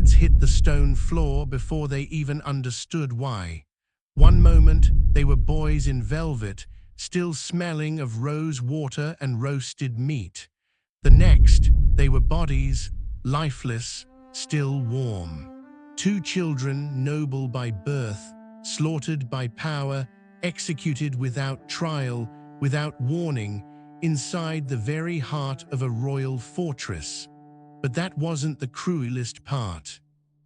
bullets hit the stone floor before they even understood why. One moment, they were boys in velvet, still smelling of rose water and roasted meat. The next, they were bodies, lifeless, still warm. Two children, noble by birth, slaughtered by power, executed without trial, without warning, inside the very heart of a royal fortress. But that wasn't the cruelest part.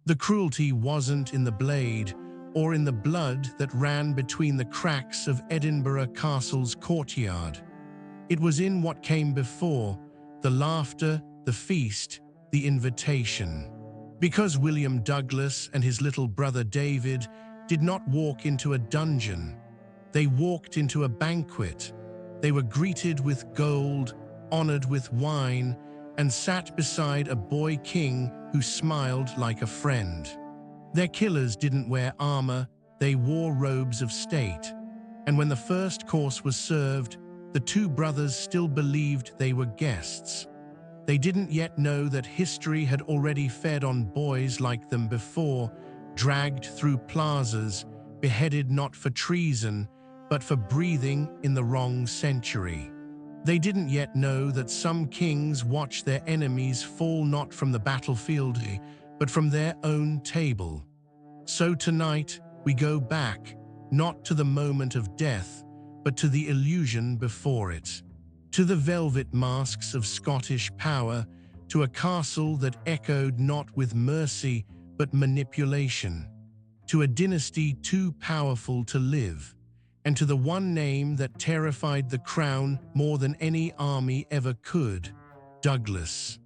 The cruelty wasn't in the blade or in the blood that ran between the cracks of Edinburgh Castle's courtyard. It was in what came before, the laughter, the feast, the invitation. Because William Douglas and his little brother David did not walk into a dungeon. They walked into a banquet. They were greeted with gold, honored with wine, and sat beside a boy king who smiled like a friend. Their killers didn't wear armor, they wore robes of state. And when the first course was served, the two brothers still believed they were guests. They didn't yet know that history had already fed on boys like them before, dragged through plazas, beheaded not for treason, but for breathing in the wrong century. They didn't yet know that some kings watch their enemies fall not from the battlefield, but from their own table. So tonight, we go back, not to the moment of death, but to the illusion before it. To the velvet masks of Scottish power, to a castle that echoed not with mercy, but manipulation. To a dynasty too powerful to live, and to the one name that terrified the crown more than any army ever could, Douglas.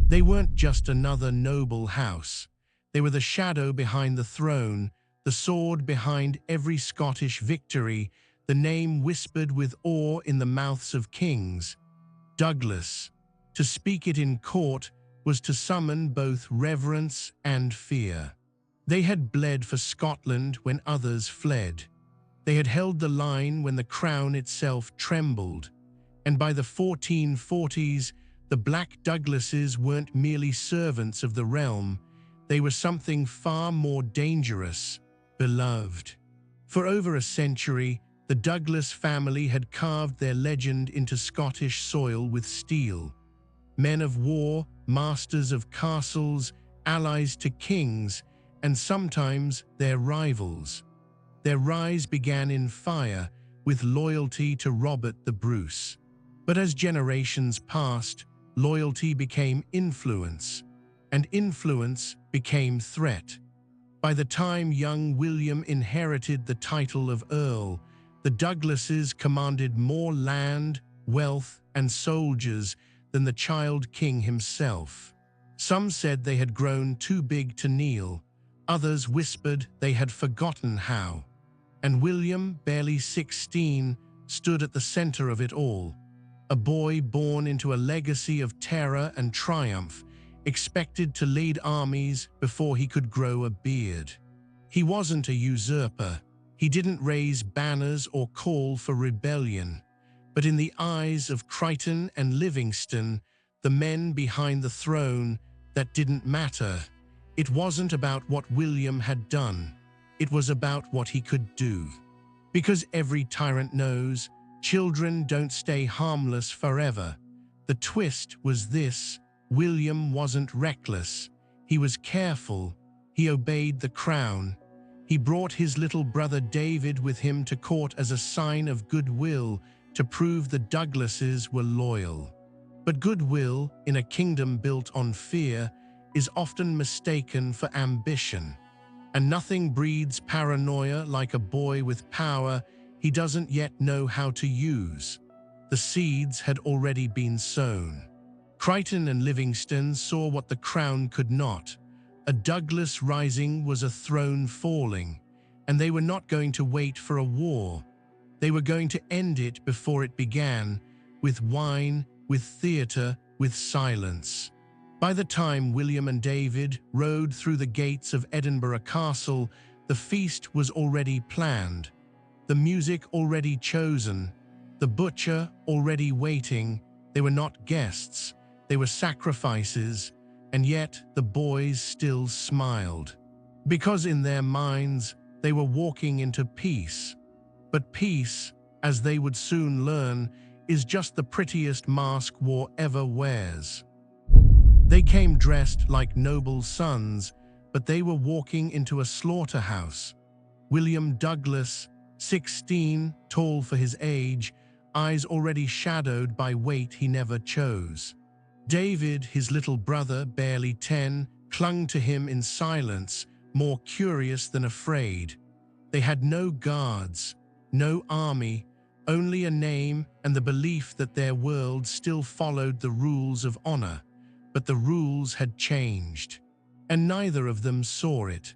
They weren't just another noble house. They were the shadow behind the throne, the sword behind every Scottish victory, the name whispered with awe in the mouths of kings. Douglas. To speak it in court was to summon both reverence and fear. They had bled for Scotland when others fled. They had held the line when the crown itself trembled. And by the 1440s, the Black Douglases weren't merely servants of the realm. They were something far more dangerous, beloved. For over a century, the Douglas family had carved their legend into Scottish soil with steel. Men of war, masters of castles, allies to kings, and sometimes their rivals. Their rise began in fire, with loyalty to Robert the Bruce. But as generations passed, loyalty became influence, and influence became threat. By the time young William inherited the title of Earl, the Douglases commanded more land, wealth, and soldiers than the child king himself. Some said they had grown too big to kneel. Others whispered they had forgotten how. And William, barely 16, stood at the center of it all. A boy born into a legacy of terror and triumph, expected to lead armies before he could grow a beard. He wasn't a usurper. He didn't raise banners or call for rebellion. But in the eyes of Crichton and Livingston, the men behind the throne, that didn't matter. It wasn't about what William had done. It was about what he could do. Because every tyrant knows, children don't stay harmless forever. The twist was this: William wasn't reckless. He was careful. He obeyed the crown. He brought his little brother David with him to court as a sign of goodwill, to prove the Douglases were loyal. But goodwill, in a kingdom built on fear, is often mistaken for ambition. And nothing breeds paranoia like a boy with power he doesn't yet know how to use. The seeds had already been sown. Crichton and Livingston saw what the crown could not. A Douglas rising was a throne falling, and they were not going to wait for a war. They were going to end it before it began, with wine, with theatre, with silence. By the time William and David rode through the gates of Edinburgh Castle, the feast was already planned, the music already chosen, the butcher already waiting. They were not guests, they were sacrifices, and yet the boys still smiled. Because in their minds, they were walking into peace. But peace, as they would soon learn, is just the prettiest mask war ever wears. They came dressed like noble sons, but they were walking into a slaughterhouse. William Douglas, 16, tall for his age, eyes already shadowed by weight he never chose. David, his little brother, barely 10, clung to him in silence, more curious than afraid. They had no guards, no army, only a name and the belief that their world still followed the rules of honor. But the rules had changed, and neither of them saw it.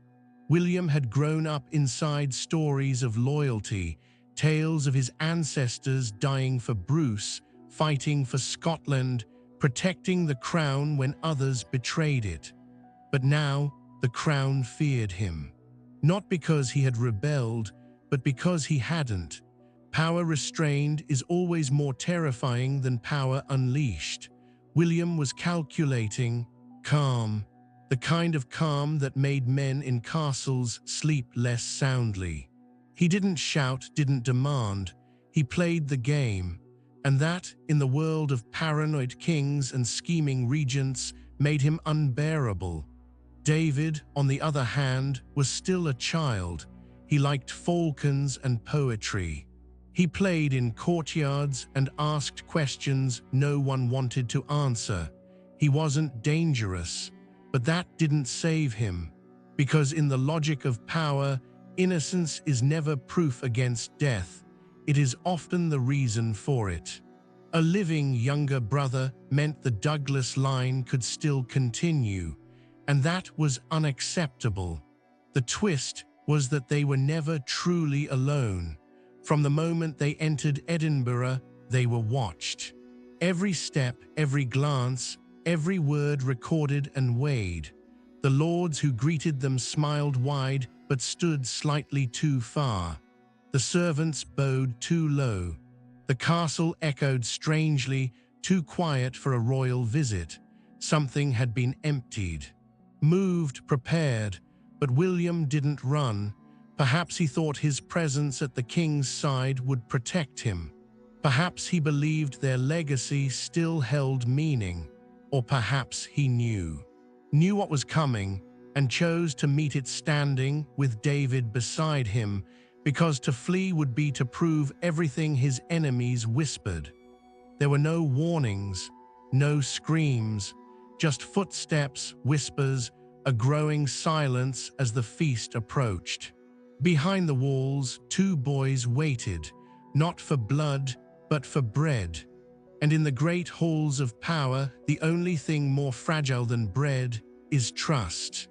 William had grown up inside stories of loyalty, tales of his ancestors dying for Bruce, fighting for Scotland, protecting the crown when others betrayed it. But now the crown feared him. Not because he had rebelled, but because he hadn't. Power restrained is always more terrifying than power unleashed. William was calculating, calm, the kind of calm that made men in castles sleep less soundly. He didn't shout, didn't demand. He played the game, and that, in the world of paranoid kings and scheming regents, made him unbearable. David, on the other hand, was still a child. He liked falcons and poetry. He played in courtyards and asked questions no one wanted to answer. He wasn't dangerous, but that didn't save him, because in the logic of power, innocence is never proof against death. It is often the reason for it. A living younger brother meant the Douglas line could still continue, and that was unacceptable. The twist was that they were never truly alone. From the moment they entered Edinburgh, they were watched. Every step, every glance, every word recorded and weighed. The lords who greeted them smiled wide but stood slightly too far. The servants bowed too low. The castle echoed strangely, too quiet for a royal visit. Something had been emptied. Moved, prepared, but William didn't run. Perhaps he thought his presence at the king's side would protect him. Perhaps he believed their legacy still held meaning. Or perhaps he knew what was coming and chose to meet it standing with David beside him, because to flee would be to prove everything his enemies whispered. There were no warnings, no screams, just footsteps, whispers, a growing silence as the feast approached. Behind the walls, two boys waited, not for blood, but for bread. And in the great halls of power, the only thing more fragile than bread is trust.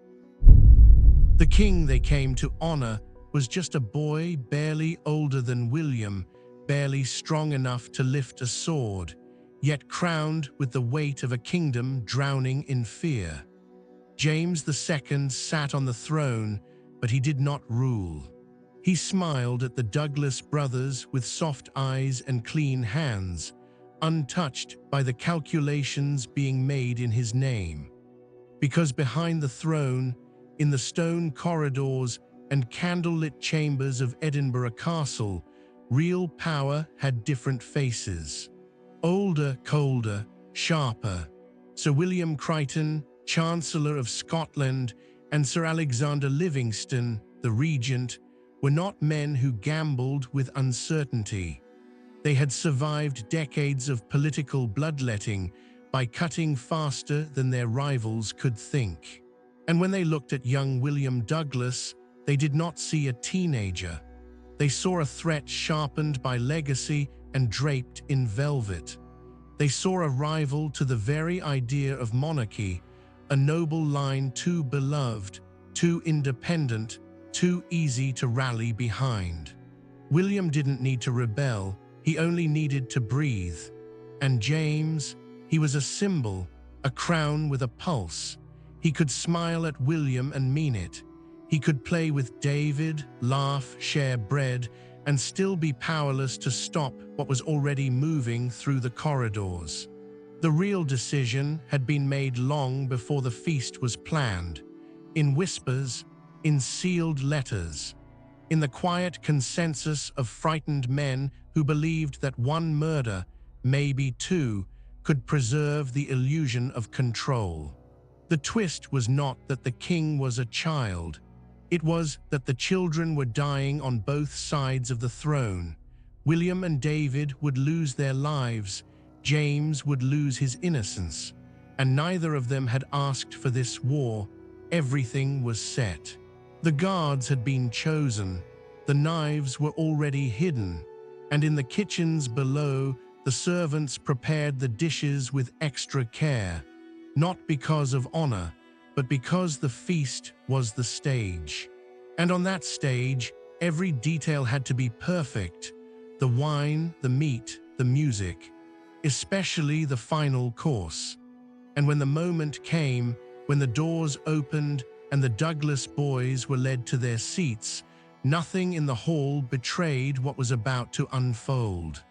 The king they came to honor was just a boy barely older than William, barely strong enough to lift a sword, yet crowned with the weight of a kingdom drowning in fear. James II sat on the throne, but he did not rule. He smiled at the Douglas brothers with soft eyes and clean hands, untouched by the calculations being made in his name. Because behind the throne, in the stone corridors and candlelit chambers of Edinburgh Castle, real power had different faces. Older, colder, sharper. Sir William Crichton, Chancellor of Scotland, and Sir Alexander Livingston, the regent, were not men who gambled with uncertainty. They had survived decades of political bloodletting by cutting faster than their rivals could think. And when they looked at young William Douglas, they did not see a teenager. They saw a threat sharpened by legacy and draped in velvet. They saw a rival to the very idea of monarchy, a noble line too beloved, too independent, too easy to rally behind. William didn't need to rebel, he only needed to breathe. And James, he was a symbol, a crown with a pulse. He could smile at William and mean it. He could play with David, laugh, share bread, and still be powerless to stop what was already moving through the corridors. The real decision had been made long before the feast was planned, in whispers, in sealed letters, in the quiet consensus of frightened men who believed that one murder, maybe two, could preserve the illusion of control. The twist was not that the king was a child. It was that the children were dying on both sides of the throne. William and David would lose their lives, James would lose his innocence, and neither of them had asked for this war. Everything was set. The guards had been chosen, the knives were already hidden, and in the kitchens below, the servants prepared the dishes with extra care, not because of honor, but because the feast was the stage. And on that stage, every detail had to be perfect: the wine, the meat, the music, especially the final course. And when the moment came, when the doors opened and the Douglas boys were led to their seats, nothing in the hall betrayed what was about to unfold.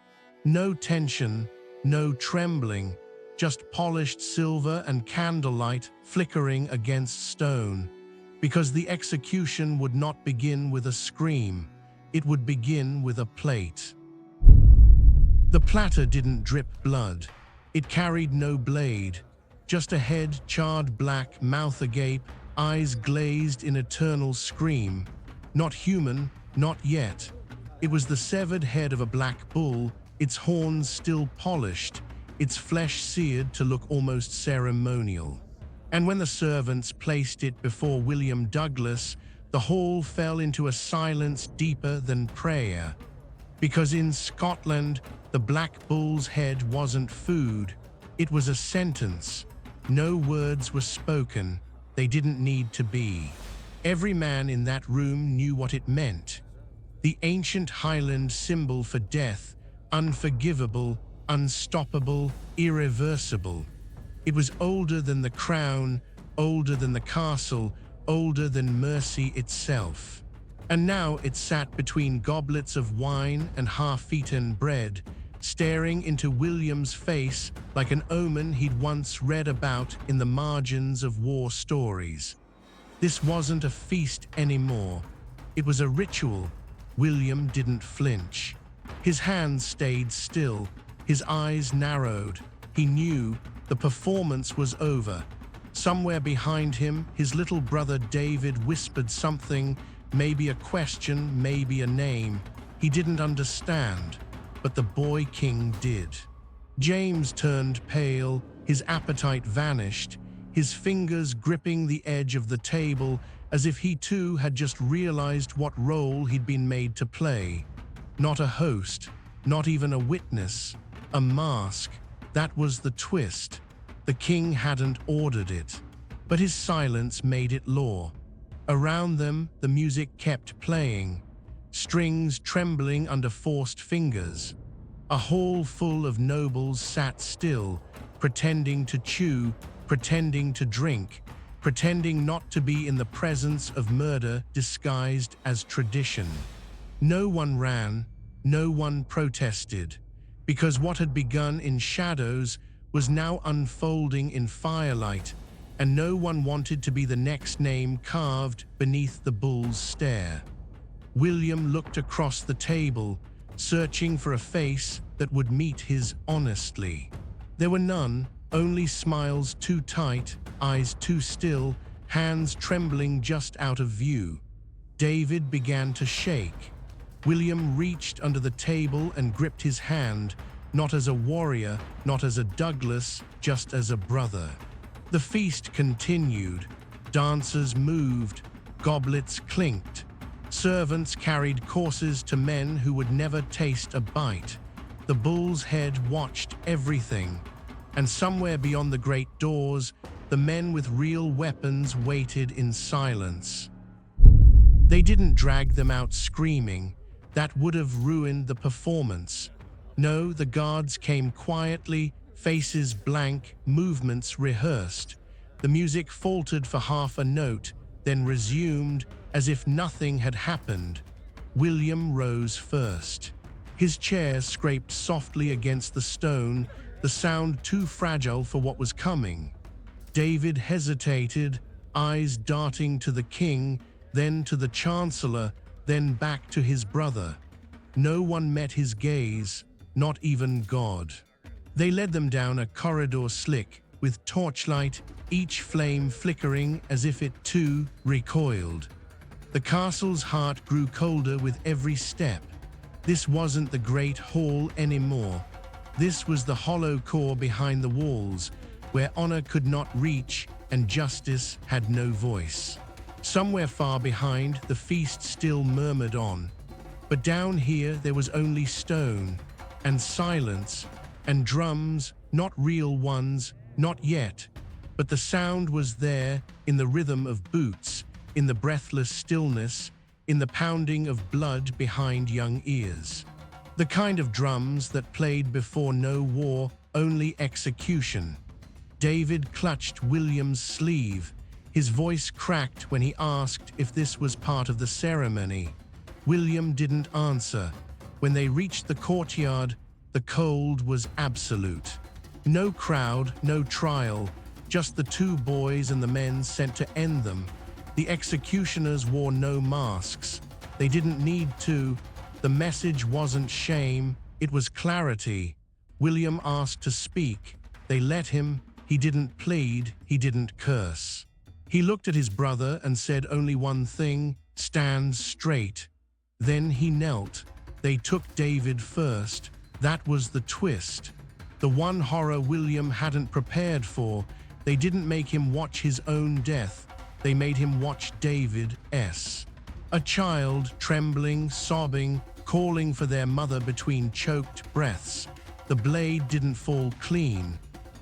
No tension, no trembling, just polished silver and candlelight flickering against stone, because the execution would not begin with a scream, it would begin with a plate. The platter didn't drip blood. It carried no blade, just a head charred black, mouth agape, eyes glazed in eternal scream. Not human, not yet. It was the severed head of a black bull, its horns still polished, its flesh seared to look almost ceremonial. And when the servants placed it before William Douglas, the hall fell into a silence deeper than prayer. Because in Scotland, the black bull's head wasn't food, it was a sentence. No words were spoken, they didn't need to be. Every man in that room knew what it meant. The ancient Highland symbol for death, unforgivable, unstoppable, irreversible. It was older than the crown, older than the castle, older than mercy itself. And now it sat between goblets of wine and half-eaten bread, staring into William's face like an omen he'd once read about in the margins of war stories. This wasn't a feast anymore. It was a ritual. William didn't flinch. His hands stayed still, his eyes narrowed. He knew the performance was over. Somewhere behind him, his little brother David whispered something, maybe a question, maybe a name. He didn't understand, but the boy king did. James turned pale, his appetite vanished, his fingers gripping the edge of the table as if he too had just realized what role he'd been made to play. Not a host, not even a witness, a mask. That was the twist. The king hadn't ordered it, but his silence made it law. Around them, the music kept playing, strings trembling under forced fingers. A hall full of nobles sat still, pretending to chew, pretending to drink, pretending not to be in the presence of murder disguised as tradition. No one ran, no one protested, because what had begun in shadows was now unfolding in firelight, and no one wanted to be the next name carved beneath the bull's stare. William looked across the table, searching for a face that would meet his honestly. There were none, only smiles too tight, eyes too still, hands trembling just out of view. David began to shake. William reached under the table and gripped his hand, not as a warrior, not as a Douglas, just as a brother. The feast continued. Dancers moved, goblets clinked. Servants carried courses to men who would never taste a bite. The bull's head watched everything. And somewhere beyond the great doors, the men with real weapons waited in silence. They didn't drag them out screaming. That would have ruined the performance. No, the guards came quietly, faces blank, movements rehearsed. The music faltered for half a note, then resumed as if nothing had happened. William rose first. His chair scraped softly against the stone, the the sound too fragile for what was coming. David hesitated, eyes darting to the king, then to the chancellor, then back to his brother. No one met his gaze, not even God. They led them down a corridor slick, with torchlight, each flame flickering as if it too recoiled. The castle's heart grew colder with every step. This wasn't the great hall anymore. This was the hollow core behind the walls, where honor could not reach and justice had no voice. Somewhere far behind, the feast still murmured on. But down here there was only stone, and silence, and drums, not real ones, not yet. But the sound was there, in the rhythm of boots, in the breathless stillness, in the pounding of blood behind young ears. The kind of drums that played before no war, only execution. David clutched William's sleeve. His voice cracked when he asked if this was part of the ceremony. William didn't answer. When they reached the courtyard, the cold was absolute. No crowd, no trial, just the two boys and the men sent to end them. The executioners wore no masks. They didn't need to. The message wasn't shame, it was clarity. William asked to speak. They let him. He didn't plead, he didn't curse. He looked at his brother and said only one thing, stand straight. Then he knelt. They took David first. That was the twist. The one horror William hadn't prepared for. They didn't make him watch his own death. They made him watch David's. A child, trembling, sobbing, calling for their mother between choked breaths. The blade didn't fall clean.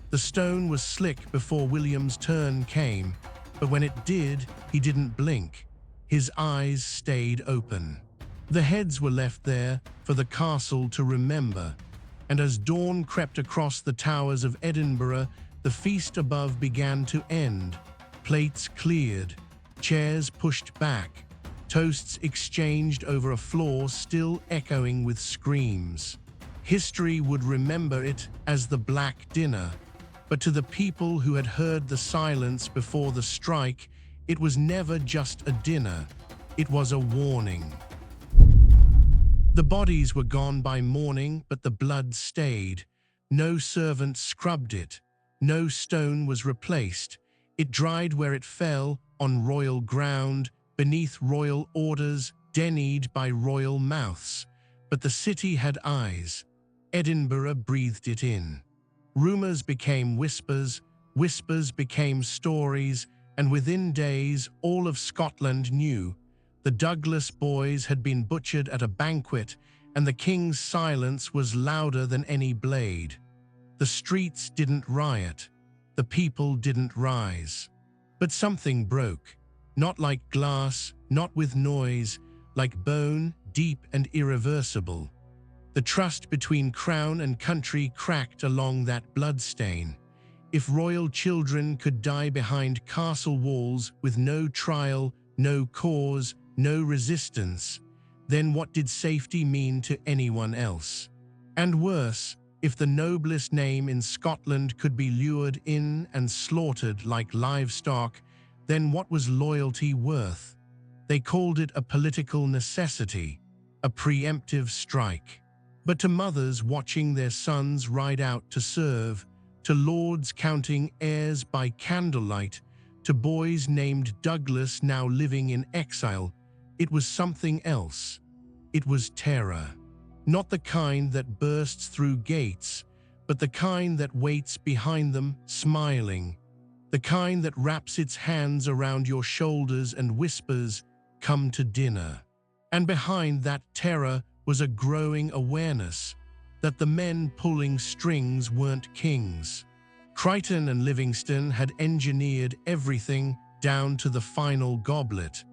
The stone was slick before William's turn came, but when it did, he didn't blink. His eyes stayed open. The heads were left there for the castle to remember, and as dawn crept across the towers of Edinburgh, the feast above began to end. Plates cleared, chairs pushed back, toasts exchanged over a floor still echoing with screams. History would remember it as the Black Dinner, but to the people who had heard the silence before the strike, it was never just a dinner, it was a warning. The bodies were gone by morning, but the blood stayed. No servant scrubbed it. No stone was replaced. It dried where it fell, on royal ground, beneath royal orders, denied by royal mouths. But the city had eyes. Edinburgh breathed it in. Rumors became whispers, whispers became stories, and within days all of Scotland knew. The Douglas boys had been butchered at a banquet, and the king's silence was louder than any blade. The streets didn't riot. The people didn't rise. But something broke. Not like glass, not with noise, like bone, deep and irreversible. The trust between crown and country cracked along that bloodstain. If royal children could die behind castle walls with no trial, no cause, no resistance, then what did safety mean to anyone else? And worse, if the noblest name in Scotland could be lured in and slaughtered like livestock, then what was loyalty worth? They called it a political necessity, a preemptive strike. But to mothers watching their sons ride out to serve, to lords counting heirs by candlelight, to boys named Douglas now living in exile, it was something else. It was terror. Not the kind that bursts through gates, but the kind that waits behind them, smiling. The kind that wraps its hands around your shoulders and whispers, "Come to dinner." And behind that terror was a growing awareness that the men pulling strings weren't kings. Crichton and Livingston had engineered everything down to the final goblet,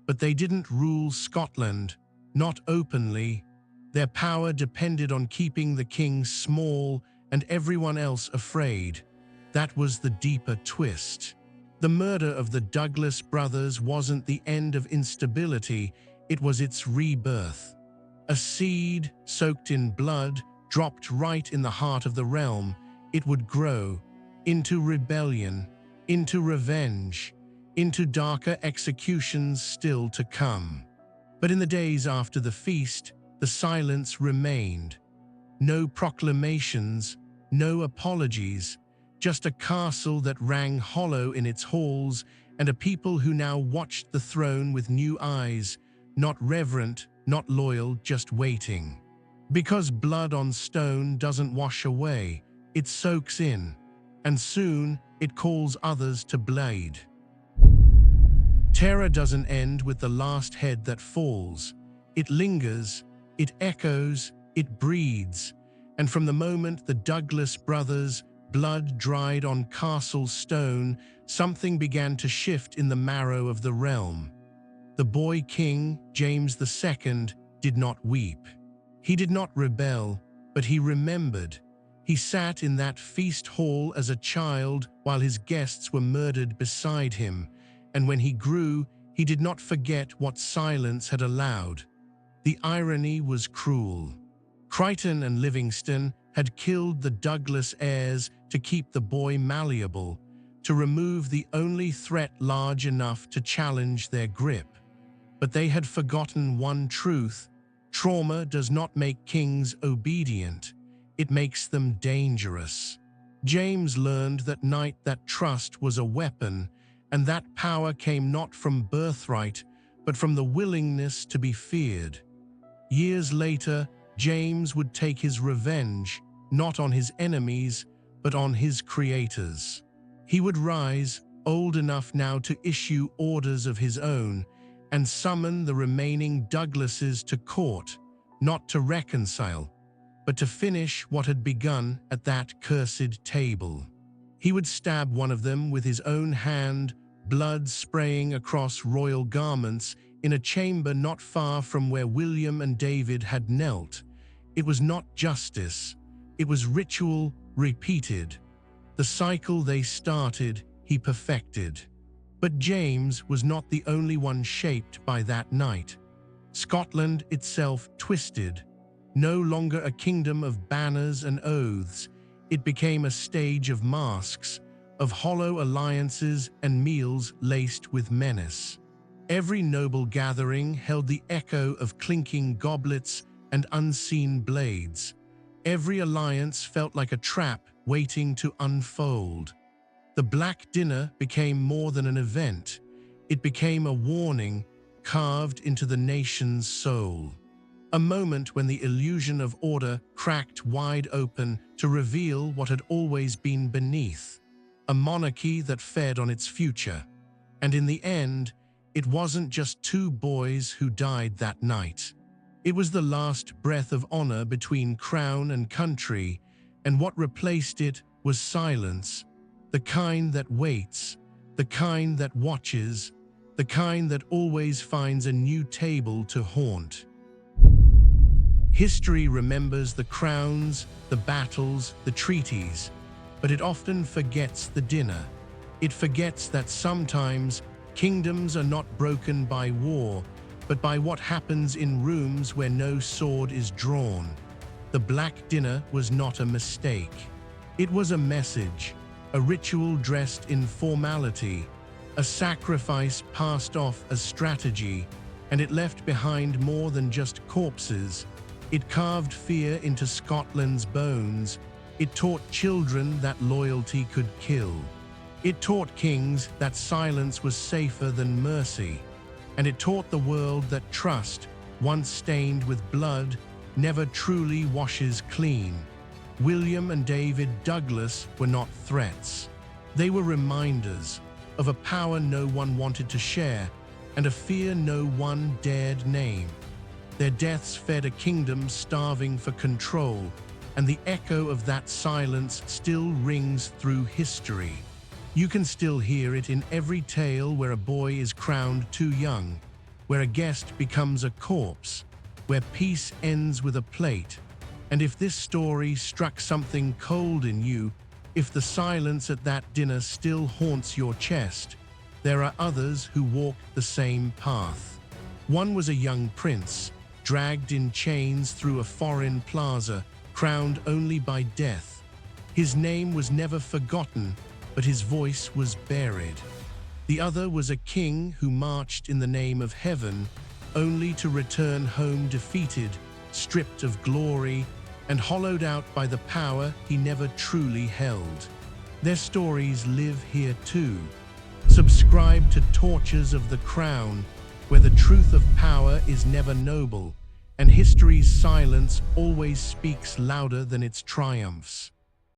but they didn't rule Scotland, not openly. Their power depended on keeping the king small and everyone else afraid. That was the deeper twist. The murder of the Douglas brothers wasn't the end of instability, it was its rebirth. A seed, soaked in blood, dropped right in the heart of the realm. it would grow into rebellion, into revenge, into darker executions still to come. But in the days after the feast, the silence remained. No proclamations, no apologies, just a castle that rang hollow in its halls and a people who now watched the throne with new eyes, not reverent, not loyal, just waiting. Because blood on stone doesn't wash away, it soaks in, and soon it calls others to blade. Terror doesn't end with the last head that falls. It lingers, it echoes, it breeds, and from the moment the Douglas brothers' blood dried on castle stone, something began to shift in the marrow of the realm. The boy king, James II, did not weep. He did not rebel, but he remembered. He sat in that feast hall as a child while his guests were murdered beside him, and when he grew, he did not forget what silence had allowed. The irony was cruel. Crichton and Livingston had killed the Douglas heirs to keep the boy malleable, to remove the only threat large enough to challenge their grip. But they had forgotten one truth: trauma does not make kings obedient, it makes them dangerous. James learned that night that trust was a weapon, and that power came not from birthright, but from the willingness to be feared. Years later, James would take his revenge, not on his enemies, but on his creators. He would rise, old enough now to issue orders of his own, and summon the remaining Douglases to court, not to reconcile, but to finish what had begun at that cursed table. He would stab one of them with his own hand, blood spraying across royal garments, in a chamber not far from where William and David had knelt. It was not justice, it was ritual repeated. The cycle they started, he perfected. But James was not the only one shaped by that night. Scotland itself twisted. No longer a kingdom of banners and oaths, it became a stage of masks, of hollow alliances and meals laced with menace. Every noble gathering held the echo of clinking goblets and unseen blades. Every alliance felt like a trap waiting to unfold. The Black Dinner became more than an event. It became a warning carved into the nation's soul. A moment when the illusion of order cracked wide open to reveal what had always been beneath. A monarchy that fed on its future. And in the end, it wasn't just two boys who died that night. It was the last breath of honor between crown and country, and what replaced it was silence, the kind that waits, the kind that watches, the kind that always finds a new table to haunt. History remembers the crowns, the battles, the treaties, but it often forgets the dinner. It forgets that sometimes kingdoms are not broken by war, but by what happens in rooms where no sword is drawn. The Black Dinner was not a mistake. It was a message, a ritual dressed in formality, a sacrifice passed off as strategy, and it left behind more than just corpses. It carved fear into Scotland's bones. It taught children that loyalty could kill. It taught kings that silence was safer than mercy. And it taught the world that trust, once stained with blood, never truly washes clean. William and David Douglas were not threats. They were reminders of a power no one wanted to share and a fear no one dared name. Their deaths fed a kingdom starving for control, and the echo of that silence still rings through history. You can still hear it in every tale where a boy is crowned too young, where a guest becomes a corpse, where peace ends with a plate. And if this story struck something cold in you, if the silence at that dinner still haunts your chest, there are others who walked the same path. One was a young prince, dragged in chains through a foreign plaza, crowned only by death. His name was never forgotten, but his voice was buried. The other was a king who marched in the name of heaven, only to return home defeated, stripped of glory, and hollowed out by the power he never truly held. Their stories live here too. Subscribe to Tortures of the Crown, where the truth of power is never noble, and history's silence always speaks louder than its triumphs.